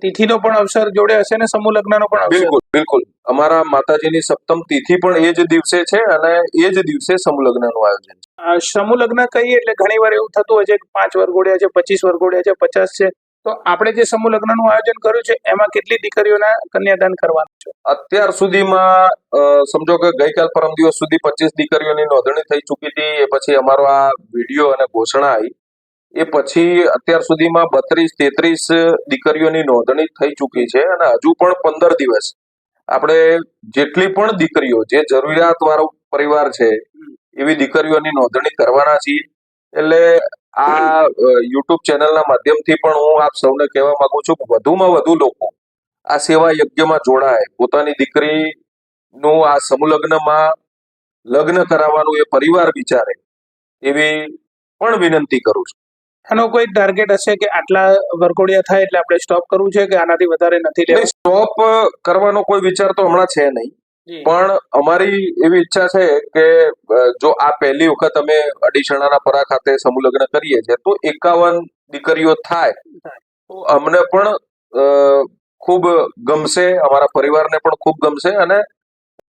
તિથિનો પણ અવસર જોડે હશે ને સમૂહ લગ્નનો પણ અવસર? બિલકુલ બિલકુલ, અમારા માતાજીની સપ્તમ તિથિ પણ એ જ દિવસે છે અને એ જ દિવસે સમૂહ લગ્નનું આયોજન છે. સમૂહ લગ્ન કહીએ એટલે ઘણી વાર એવું થતું હોય છે કે 5 વરઘોડિયા છે, 25 વરઘોડિયા છે, 50 છે, તો આપણે જે સમૂહ લગ્નનું આયોજન કર્યું છે એમાં કેટલી દીકરીઓના કન્યાદાન કરવાનું છે? અત્યાર સુધીમાં સમજો કે ગઈકાલ પરમ દિવસ સુધી 25 દીકરીઓની નોંધણી થઈ ચૂકી હતી. એ પછી અમારો આ વિડીયો અને ઘોષણા આવી એ પછી અત્યાર સુધીમાં 32-33 દીકરીઓની નોંધણી થઈ ચૂકી છે અને હજુ પણ 15 દિવસ આપણે જેટલી પણ દીકરીઓ જે જરૂરિયાત વાળો પરિવાર છે એવી દીકરીઓની નોંધણી કરવાના છીએ. એટલે આ યુટ્યુબ ચેનલના માધ્યમથી પણ હું આપ સૌને કહેવા માંગુ છું કે વધુમાં વધુ લોકો આ સેવા યજ્ઞમાં જોડાય, પોતાની દીકરીનું આ સમૂહ લગ્નમાં લગ્ન કરાવવાનું એ પરિવાર વિચારે એવી પણ વિનંતી કરું છું. આનો કોઈ ટાર્ગેટ હશે કે આટલા વરઘોડિયા થાય એટલે આપણે સ્ટોપ કરવું છે કે આનાથી વધારે નથી લેવું? સ્ટોપ કરવાનો કોઈ વિચાર તો હમણાં છે નહીં, પણ અમારી એવી ઈચ્છા છે કે જો આ પહેલી વખત અમે અડીસણાના પરા ખાતે સમૂહ લગ્ન કરીએ છીએ તો 51 દીકરીઓ થાય તો અમને પણ ખૂબ ગમશે, અમારા પરિવારને પણ ખૂબ ગમશે અને